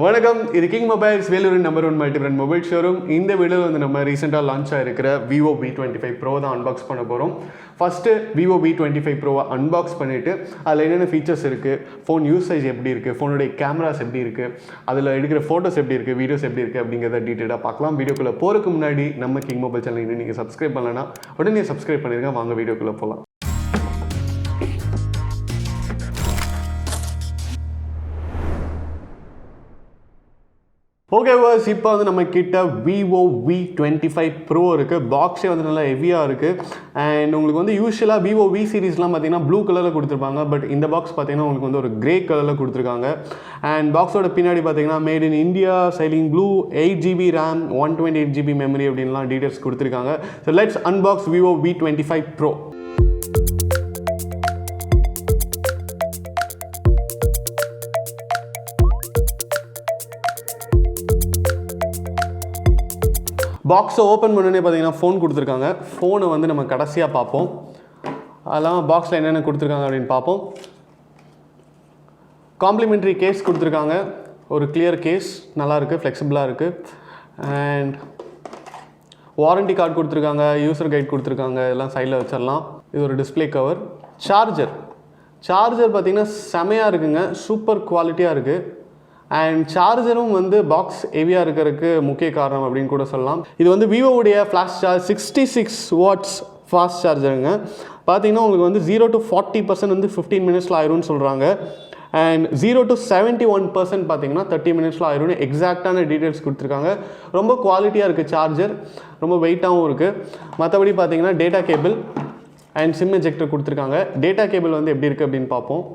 வணக்கம், இது king mobiles வேலூரின் number 1 multi brand mobile showroom. இந்த வீடியோவில் வந்து நம்ம ரீசெண்டாக லான்ச் ஆகிருக்கிற Vivo V25 Pro தான் அன்பாக்ஸ் பண்ண போகிறோம். First Vivo V25 Pro unbox பண்ணிவிட்டு அதில் என்னென்ன ஃபீச்சர்ஸ் இருக்குது, ஃபோன் யூசேஜ் எப்படி இருக்குது, ஃபோனுடைய கேமராஸ் எப்படி இருக்குது, அதில் எடுக்கிற ஃபோட்டோஸ் எப்படி இருக்குது, வீடியோஸ் எப்படி இருக்குது அப்படிங்கிறத டீட்டெயிலாக பார்க்கலாம். வீடியோக்குள்ளே போகிறதுக்கு முன்னாடி நம்ம கிங் மொபைல் சேனல் இன்னும் நீங்கள் சப்ஸ்கிரைப் பண்ணலன்னா உடனே சப்ஸ்கிரைப் பண்ணிடுங்க. வாங்க வீடியோக்குள்ளே போகலாம். ஓகே வாஸ், இப்போ வந்து நம்ம கிட்ட Vivo V25 Pro இருக்குது. பாக்ஸே வந்து நல்லா ஹெவியாக இருக்குது. அண்ட் உங்களுக்கு வந்து யூஸ்வலாக Vivo V சீரீஸ்லாம் பார்த்தீங்கன்னா ப்ளூ கலரில் கொடுத்துருப்பாங்க. பட் இந்த பாக்ஸ் பார்த்தீங்கன்னா உங்களுக்கு வந்து ஒரு கிரே கலரில் கொடுத்துருக்காங்க. அண்ட் பாக்ஸோட பின்னாடி பார்த்தீங்கன்னா made in India, sailing blue, 8GB RAM, 128GB memory அப்படின்லாம் டீட்டெயில்ஸ் கொடுத்துருக்காங்க. So let's unbox Vivo V25 Pro. பாக்ஸை ஓப்பன் பண்ணோன்னே பார்த்தீங்கன்னா ஃபோன் கொடுத்துருக்காங்க. ஃபோனை வந்து நம்ம கடைசியாக பார்ப்போம். அதெல்லாம் பாக்ஸில் என்னென்ன கொடுத்துருக்காங்க அப்படின்னு பார்ப்போம். காம்ப்ளிமெண்ட்ரி கேஸ் கொடுத்துருக்காங்க. ஒரு கிளியர் கேஸ், நல்லாயிருக்கு, ஃப்ளெக்சிபிளாக இருக்குது. அண்ட் வாரண்டி கார்டு கொடுத்துருக்காங்க, யூசர் கைட் கொடுத்துருக்காங்க. இதெல்லாம் சைடில் வச்சிடலாம். இது ஒரு டிஸ்பிளே கவர். சார்ஜர் பார்த்திங்கன்னா செமையாக இருக்குங்க, சூப்பர் குவாலிட்டியாக இருக்குது. அண்ட் சார்ஜரும் வந்து பாக்ஸ் ஹெவியாக இருக்கிறதுக்கு முக்கிய காரணம் அப்படின்னு கூட சொல்லலாம். இது வந்து விவோவுடைய ஃப்ளாஷ் சார்ஜ் 66 watts ஃபாஸ்ட் சார்ஜருங்க. பார்த்தீங்கன்னா உங்களுக்கு வந்து 0 to 40% வந்து 15 minutesல ஆயிரும்னு சொல்கிறாங்க. அண்ட் 0 to 71% பார்த்தீங்கன்னா 30 minutesல ஆயிரும்னு எக்ஸாக்டான டீட்டெயில்ஸ் கொடுத்துருக்காங்க. ரொம்ப குவாலிட்டியாக இருக்குது சார்ஜர், ரொம்ப வெயிட்டாகவும் இருக்குது. மற்றபடி பார்த்தீங்கன்னா data cable and sim ejector கொடுத்துருக்காங்க. டேட்டா கேபிள் வந்து எப்படி இருக்குது அப்படின்னு பார்ப்போம்.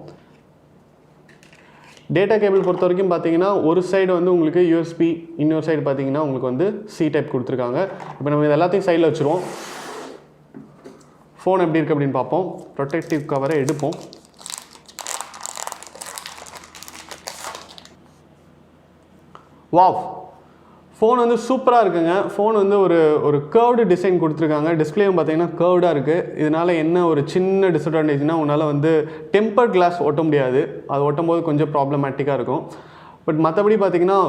டேட்டா கேபிள் பொறுத்த வரைக்கும் பார்த்தீங்கன்னா ஒரு சைடு வந்து உங்களுக்கு USB, இன்னொரு சைடு பார்த்தீங்கன்னா உங்களுக்கு வந்து C டைப் கொடுத்துருக்காங்க. இப்போ நம்ம இது எல்லாத்தையும் சைடில் வச்சுருவோம். ஃபோன் எப்படி இருக்குது அப்படின்னு பார்ப்போம். ப்ரொடெக்டிவ் கவரை எடுப்போம். வாவ், ஃபோன் வந்து சூப்பராக இருக்குங்க. ஃபோன் வந்து ஒரு கர்வ்டு டிசைன் கொடுத்துருக்காங்க. டிஸ்பிளேயும் பார்த்தீங்கன்னா கர்வ்டாக இருக்குது. இதனால் என்ன ஒரு சின்ன டிஸ்அட்வான்டேஜ்னால் உன்னால் வந்து டெம்பர் கிளாஸ் ஒட்ட முடியாது. அது ஒட்டும் போது கொஞ்சம் ப்ராப்ளமேட்டிக்காக இருக்கும். பட் மற்றபடி பார்த்தீங்கன்னா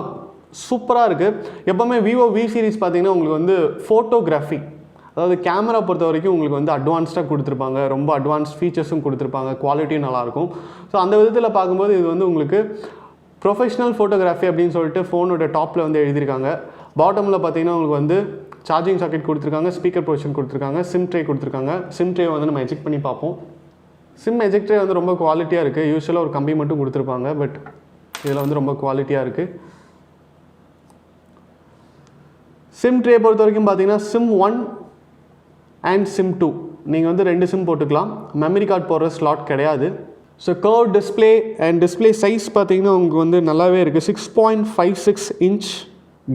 சூப்பராக இருக்குது. எப்போவுமே Vivo V சீரிஸ் பார்த்தீங்கன்னா உங்களுக்கு வந்து ஃபோட்டோகிராஃபி, அதாவது கேமரா பொறுத்த வரைக்கும் உங்களுக்கு வந்து அட்வான்ஸ்டாக கொடுத்துருப்பாங்க. ரொம்ப அட்வான்ஸ் ஃபீச்சர்ஸும் கொடுத்துருப்பாங்க. குவாலிட்டியும் நல்லாயிருக்கும். ஸோ அந்த விதத்தில் பார்க்கும்போது இது வந்து உங்களுக்கு ப்ரொஃபஷ்னல் ஃபோட்டோகிராஃபி அப்படின்னு சொல்லிட்டு ஃபோனோட டாப்பில் வந்து எழுதியிருக்காங்க. பாட்டமில் பார்த்தீங்கன்னா உங்களுக்கு வந்து சார்ஜிங் சாக்கெட் கொடுத்துருக்காங்க, ஸ்பீக்கர் பொசிஷன் கொடுத்துருக்காங்க, சிம் ட்ரே கொடுத்துருக்காங்க. சிம் ட்ரே வந்து நம்ம எஜெக்ட் பண்ணி பார்ப்போம். சிம் எஜெக்ட்ரே வந்து ரொம்ப குவாலிட்டியாக இருக்குது. யூஸ்வலாக ஒரு கம்பி மட்டும் கொடுத்துருப்பாங்க, பட் இதில் வந்து ரொம்ப குவாலிட்டியாக இருக்குது. சிம் ட்ரே பொறுத்த வரைக்கும் பார்த்தீங்கன்னா SIM 1 அண்ட் SIM 2 நீங்கள் வந்து 2 சிம் போட்டுக்கலாம். மெமரி கார்டு போடுற ஸ்லாட் கிடையாது. So curve display and display size பார்த்தீங்கன்னா உங்களுக்கு வந்து நல்லாவே இருக்குது. 6.56 inch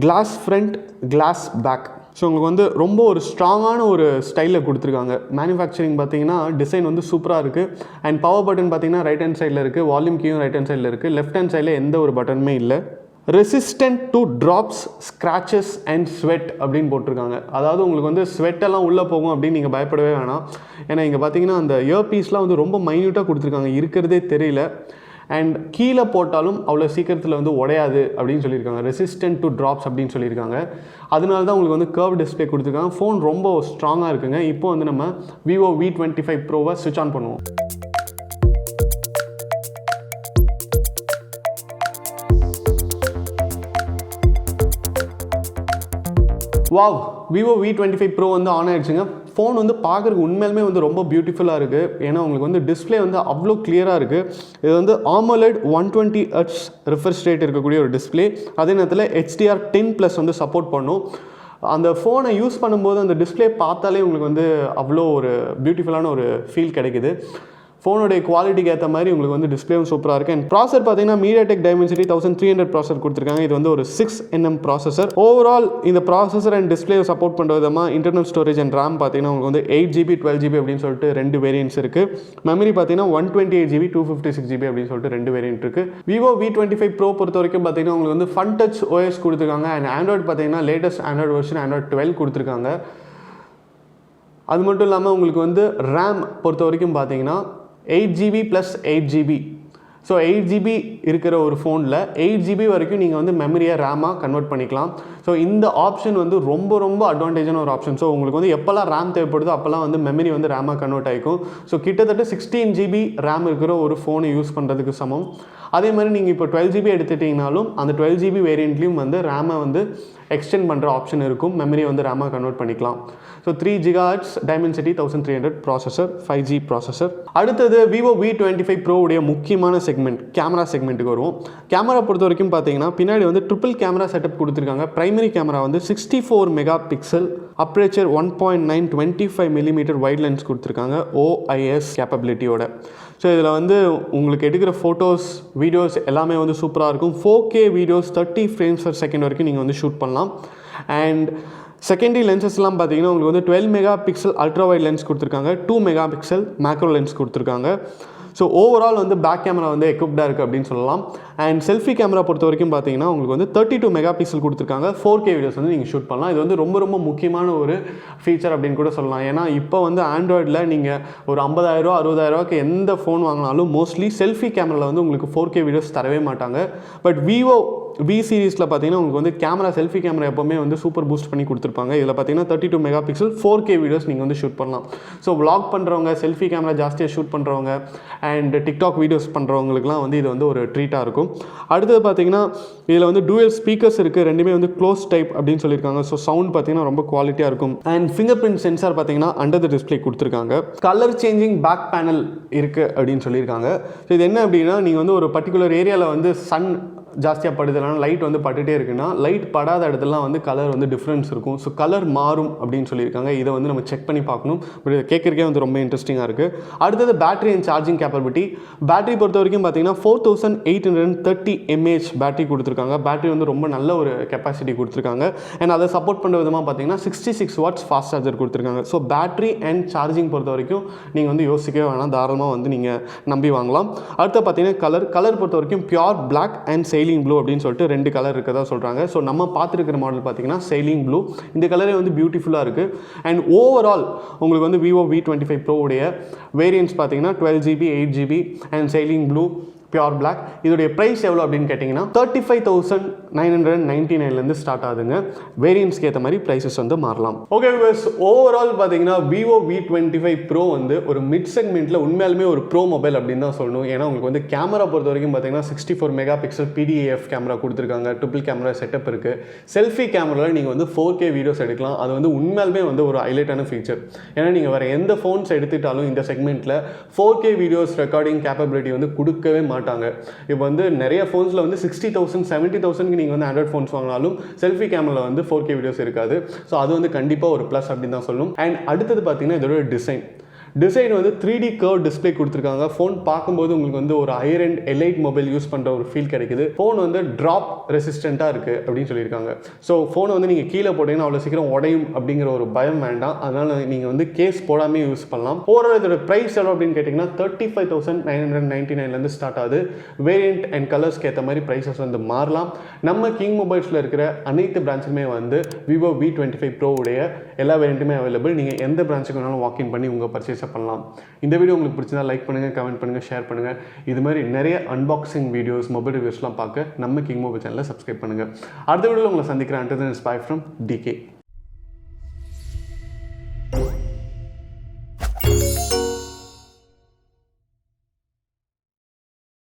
glass front, glass back. So உங்களுக்கு வந்து ரொம்ப ஒரு ஸ்ட்ராங்கான ஒரு ஸ்டைலில் கொடுத்துருக்காங்க. மேனுஃபேக்சரிங் பார்த்தீங்கன்னா டிசைன் வந்து சூப்பராக இருக்குது. அண்ட் பவர் பட்டன் பார்த்தீங்கன்னா ரைட் ஹேண்ட் சைடில் இருக்குது. வால்யூம் கீயும் ரைட் ஹேண்ட் சைடில் இருக்குது. லெஃப்ட் ஹேண்ட் சைடில் எந்த ஒரு பட்டனுமே இல்லை. Resistant to drops, scratches and sweat அப்படின்னு போட்டிருக்காங்க. அதாவது உங்களுக்கு வந்து ஸ்வெட்டெல்லாம் உள்ளே போகும் அப்படின்னு நீங்கள் பயப்படவே வேணாம். ஏன்னா இங்கே பார்த்தீங்கன்னா அந்த இயர்பீஸ்லாம் வந்து ரொம்ப மைன்யூட்டாக கொடுத்துருக்காங்க, இருக்கிறதே தெரியல. அண்ட் கீழே போட்டாலும் அவ்வளோ சீக்கிரத்தில் வந்து உடையாது அப்படின்னு சொல்லியிருக்காங்க. ரெசிஸ்டன்ட் டு ட்ராப்ஸ் அப்படின்னு சொல்லியிருக்காங்க. அதனால தான் உங்களுக்கு வந்து கர்வ் டிஸ்பிளே கொடுத்துருக்காங்க. ஃபோன் ரொம்ப ஸ்ட்ராங்காக இருக்குங்க. இப்போ வந்து நம்ம Vivo V25 Proவை ஸ்விட்ச் ஆன் பண்ணுவோம். வாவ், Vivo V25 Pro வந்து ஆன் ஆகிடுச்சுங்க. ஃபோன் வந்து பார்க்குறதுக்கு உண்மையிலுமே வந்து ரொம்ப பியூட்டிஃபுல்லாக இருக்குது. ஏன்னா உங்களுக்கு வந்து டிஸ்பிளே வந்து அவ்வளோ கிளியராக இருக்குது. இது வந்து AMOLED 120Hz ரிஃப்ரெஷ் ரேட் இருக்கக்கூடிய ஒரு டிஸ்பிளே. அதே நேரத்தில் HDR10+ வந்து சப்போர்ட் பண்ணும். அந்த ஃபோனை யூஸ் பண்ணும்போது அந்த டிஸ்பிளே பார்த்தாலே உங்களுக்கு வந்து அவ்வளோ ஒரு பியூட்டிஃபுல்லான ஒரு ஃபீல் கிடைக்குது. ஃபோனுடைய குவாலிட்டிக்கு ஏற்ற மாதிரி உங்களுக்கு வந்து டிஸ்பிளேவும் சூப்பராக இருக்குது. அண்ட் ப்ராசர் பார்த்தீங்கன்னா MediaTek Dimensity 1300 ப்ராசர் கொடுத்துருக்காங்க. இது வந்து ஒரு 6nm ப்ராசஸர். ஓவரால் இந்த ப்ராசஸர் அண்ட் டிஸ்பிளே சப்போர்ட் பண்ணுற விதமாக இன்டர்னல் ஸ்டோரேஜ் அண்ட் RAM பார்த்தீங்கன்னா உங்களுக்கு வந்து 8GB 12GB அப்படின்னு சொல்லிட்டு 2 வேரியன்ட்ஸ் இருக்குது. மெமரி பார்த்தீங்கன்னா 128GB 256GB அப்படின்னு சொல்லிட்டு 2 வேரியன்ட் இருக்குது. Vivo V25 Pro பொறுத்த வரைக்கும் பார்த்தீங்கன்னா உங்களுக்கு வந்து Fun Touch OS கொடுத்துருக்காங்க. அண்ட் ஆண்ட்ராய்டு பார்த்தீங்கன்னா லேட்டஸ்ட் ஆண்ட்ராய்டு வெர்ஷன் Android 12 கொடுத்துருக்காங்க. அது மட்டும் இல்லாமல் உங்களுக்கு வந்து RAM பொறுத்த வரைக்கும் பார்த்தீங்கன்னா 8GB + 8GB ஸோ 8GB இருக்கிற ஒரு ஃபோனில் 8GB வரைக்கும் நீங்கள் வந்து மெமரியை ரேமாக கன்வெர்ட் பண்ணிக்கலாம். ஸோ இந்த ஆப்ஷன் வந்து ரொம்ப ரொம்ப அட்வான்டேஜான ஒரு ஆப்ஷன். ஸோ உங்களுக்கு வந்து எப்போல்லாம் ரேம் தேவைப்படுதோ அப்போல்லாம் வந்து மெமரி வந்து ரேமாக கன்வெர்ட் ஆகிக்கும். ஸோ கிட்டத்தட்ட 16GB ரேம் இருக்கிற ஒரு ஃபோனை யூஸ் பண்ணுறதுக்கு சமம். அதே மாதிரி நீங்கள் இப்போ 12GB எடுத்துட்டிங்கனாலும் அந்த 12GB வேரியண்ட்லேயும் வந்து ரேமை வந்து எக்ஸ்டெண்ட் பண்ணுற ஆப்ஷன் இருக்கும். மெமரியை வந்து ரேமாக கன்வெர்ட் பண்ணிக்கலாம். So 3 GHz Dimensity 1300 processor, 5G processor. அடுத்தது Vivo V25 Pro உடைய முக்கியமான செக்மெண்ட் கேமரா செக்மெண்ட்டுக்கு வருவோம். கேமரா பொறுத்த வரைக்கும் பார்த்தீங்கன்னா பின்னாடி வந்து ட்ரிபிள் கேமரா செட்டப் கொடுத்துருக்காங்க. பிரைமரி கேமரா வந்து 64 megapixel, aperture 1.9 25mm white lens கொடுத்துருக்காங்க OIS கேப்பபிலிட்டியோட. ஸோ இதில் வந்து உங்களுக்கு எடுக்கிற ஃபோட்டோஸ் வீடியோஸ் எல்லாமே வந்து சூப்பராக இருக்கும். 4K வீடியோஸ் 30 frames/second வரைக்கும் நீங்கள் வந்து ஷூட் பண்ணலாம். அண்ட் செகண்டரி லென்சஸ்லாம் பார்த்தீங்கன்னா உங்களுக்கு வந்து 12 மெகாபிக்சல் அல்ட்ரா வைட் லென்ஸ் கொடுத்துருக்காங்க, 2 மெகாபிக்சல் மேக்ரோ லென்ஸ் கொடுத்துருக்காங்க. ஸோ ஓவரால் வந்து பேக் கேமரா வந்து எக்யூப்டாக இருக்குது அப்படின்னு சொல்லலாம். அண்ட் செல்ஃபி கேமரா பொறுத்த வரைக்கும் பார்த்தீங்கன்னா உங்களுக்கு வந்து 32 மெகாபிக்சல் கொடுத்துருக்காங்க. 4K வீடியோஸ் வந்து நீங்கள் ஷூட் பண்ணலாம். இது வந்து ரொம்ப ரொம்ப முக்கியமான ஒரு ஃபீச்சர் அப்படின்னு கூட சொல்லலாம். ஏன்னா இப்போ வந்து ஆண்ட்ராய்டில் நீங்கள் ஒரு 50,000 60,000 எந்த ஃபோன் வாங்கினாலும் மோஸ்ட்லி செல்ஃபி கேமராவில் வந்து உங்களுக்கு 4K வீடியோஸ் தரவே மாட்டாங்க. பட் Vivo V சீரிஸில் பார்த்தீங்கன்னா உங்களுக்கு வந்து கேமரா செல்ஃபி கேமரா எப்போவுமே வந்து சூப்பர் பூஸ்ட் பண்ணி கொடுத்துருப்பாங்க. இதில் பார்த்தீங்கன்னா 32 மெகாபிக்சல் 4K வீடியோஸ் நீங்கள் வந்து ஷூட் பண்ணலாம். ஸோ vlog பண்ணுறவங்க, செல்ஃபி கேமரா ஜாஸ்தியாக ஷூட் பண்ணுறவங்க அண்ட் டிக்டாக் வீடியோஸ் பண்ணுறவங்களுக்குலாம் வந்து இது வந்து ஒரு ட்ரீட்டாக இருக்கும். அடுத்தது பார்த்தீங்கன்னா இதில் வந்து டூயல் ஸ்பீக்கர்ஸ் இருக்குது. ரெண்டுமே வந்து க்ளோஸ் டைப் அப்படின்னு சொல்லியிருக்காங்க. ஸோ சவுண்ட் பார்த்தீங்கன்னா ரொம்ப குவாலிட்டியாக இருக்கும். அண்ட் ஃபிங்கர் பிரிண்ட் சென்சார் பார்த்தீங்கன்னா அண்டர் த டிஸ்பிளே கொடுத்துருக்காங்க. கலர் சேஞ்சிங் பேக் பேனல் இருக்குது அப்படின்னு சொல்லியிருக்காங்க. ஸோ இது என்ன அப்படின்னா நீங்கள் வந்து ஒரு பர்டிகுலர் ஏரியாவில் வந்து சன் ஜாஸ்தியாக படுது, இல்லைனா லைட் வந்து பட்டுகிட்டே இருக்குன்னா லைட் படாத இடத்துலாம் வந்து கலர் வந்து டிஃப்ரென்ஸ் இருக்கும். ஸோ கலர் மாறும் அப்படின்னு சொல்லியிருக்காங்க. இதை வந்து நம்ம செக் பண்ணி பார்க்கணும். பட் இதை கேட்குறக்கே வந்து ரொம்ப இன்ட்ரெஸ்டிங்காக இருக்குது. அடுத்தது battery and charging capability. Battery பொறுத்த வரைக்கும் பார்த்தீங்கன்னா 4830 mAh பேட்டரி கொடுத்துருக்காங்க. பேட்டரி வந்து ரொம்ப நல்ல ஒரு கெப்பாசிட்டி கொடுத்துருக்காங்க. அண்ட் அதை சப்போர்ட் பண்ணுற விதமாக பார்த்தீங்கன்னா 66 watts ஃபாஸ்ட் சார்ஜர் கொடுத்துருக்காங்க. ஸோ பேட்டரி அண்ட் சார்ஜிங் பொறுத்த வரைக்கும் நீங்கள் வந்து யோசிக்கவே வேணாம், தாராளமாக வந்து நீங்கள் நம்பி வாங்கலாம். அடுத்து பார்த்தீங்கன்னா கலர் பொறுத்த வரைக்கும் pure black and sailing blue அப்படின்னு சொல்லிட்டு 2 கலர் இருக்கதா சொல்கிறாங்க. ஸோ நம்ம பார்த்துருக்கிற மாடல் பார்த்தீங்கன்னா செயிலிங் ப்ளூ. இந்த கலரே வந்து பியூட்டிஃபுல்லாக இருக்குது. அண்ட் ஓவரால் உங்களுக்கு வந்து Vivo V25 Pro உடைய வேரியன்ட்ஸ் பார்த்தீங்கன்னா 12GB 8GB and sailing blue pure black. இதோடைய ப்ரைஸ் எவ்வளோ அப்படின்னு கேட்டிங்கன்னா 35,999 ஸ்டார்ட் ஆகுதுங்க. வேரியன்ட்ஸ்க்கு ஏற்ற மாதிரி ப்ரைஸஸ் வந்து மாறலாம். ஓகே வியூவர்ஸ், ஓவரால் பார்த்தீங்கன்னா Vivo V25 Pro வந்து ஒரு மிட் செக்மெண்ட்டில் உண்மையாலுமே ஒரு ப்ரோ மொபைல் அப்படின்னு தான் சொல்லணும். ஏன்னா உங்களுக்கு வந்து கேமரா பொறுத்த வரைக்கும் பார்த்தீங்கன்னா 64 மெகாபிக்சல் PDAF கேமரா கொடுத்துருக்காங்க. ட்ரிபிள் கேமரா செட்டப் இருக்குது. செல்ஃபி கேமராவில் நீங்கள் வந்து 4K வீடியோஸ் எடுக்கலாம். அது வந்து உண்மையாலுமே வந்து ஒரு ஹைலைட்டான ஃபீச்சர். ஏன்னா நீங்கள் வேறு எந்த ஃபோன்ஸ் எடுத்துட்டாலும் இந்த செக்மெண்ட்டில் 4K வீடியோஸ் ரெக்கார்டிங் கேப்பபிலிட்டி வந்து கொடுக்கவே மாட்டாங்க. இப்போ வந்து நிறைய ஃபோன்ஸில் வந்து 60,000 70,000க்கு நீங்கள் வந்து ஆண்ட்ராய்ட் ஃபோன்ஸ் வாங்கினாலும் செல்ஃபி கேமராவில் வந்து 4K வீடியோஸ் இருக்காது. ஸோ அது வந்து கண்டிப்பாக ஒரு ப்ளஸ் அப்படின்னு தான் சொல்லணும். அண்ட் அடுத்தது பார்த்தீங்கன்னா இதோட டிசைன் வந்து 3D கர்வ் டிஸ்பிளே கொடுத்துருக்காங்க. ஃபோன் பார்க்கும்போது உங்களுக்கு வந்து ஒரு higher and elite mobile use பண்ணுற ஒரு ஃபீல் கிடைக்குது. ஃபோன் வந்து ட்ராப் ரெசிஸ்டண்ட்டாக இருக்குது அப்படின்னு சொல்லியிருக்காங்க. ஸோ ஃபோனை வந்து நீங்கள் கீழே போட்டிங்கன்னா அவ்வளோ சீக்கிரம் உடையும் அப்படிங்கிற ஒரு பயம் வேண்டாம். அதனால் நீங்கள் வந்து கேஸ் போடாமல் யூஸ் பண்ணலாம். ஓவரால் இதோட ப்ரைஸ் எவ்வளோ அப்படின்னு கேட்டிங்கன்னா 35,999 ஸ்டார்ட் ஆகுது. வேரியண்ட் அண்ட் கலர்ஸ்க்கு ஏற்ற மாதிரி ப்ரைஸஸ் வந்து மாறலாம். நம்ம கிங் மொபைல்ஸில் இருக்கிற அனைத்து பிரான்ச்சுமே வந்து Vivo V25 Pro உடைய எல்லா வேரியண்ட்டுமே அவைலபிள். நீங்கள் எந்த பிரான்ச்சுக்கு வேணாலும் வாக்கின் பண்ணி உங்கள் பர்ச்சேஸ் பண்ணலாம். இந்த வீடியோ உங்களுக்கு பிடிச்சதா லைக் பண்ணுங்கள், கமெண்ட் பண்ணுங்கள், ஷேர் பண்ணுங்கள். இது மாதிரி நிறைய அன்பாக்சிங் வீடியோஸ், மொபைல் ரிவ்யூஸ்லாம் பார்க்க நம்ம கிங் மொபைல் சேனலை சப்ஸ்கிரைப் பண்ணுங்கள். அடுத்த வீடியோவில் உங்களை சந்திக்கிறேன். Until then, it's bye from DK.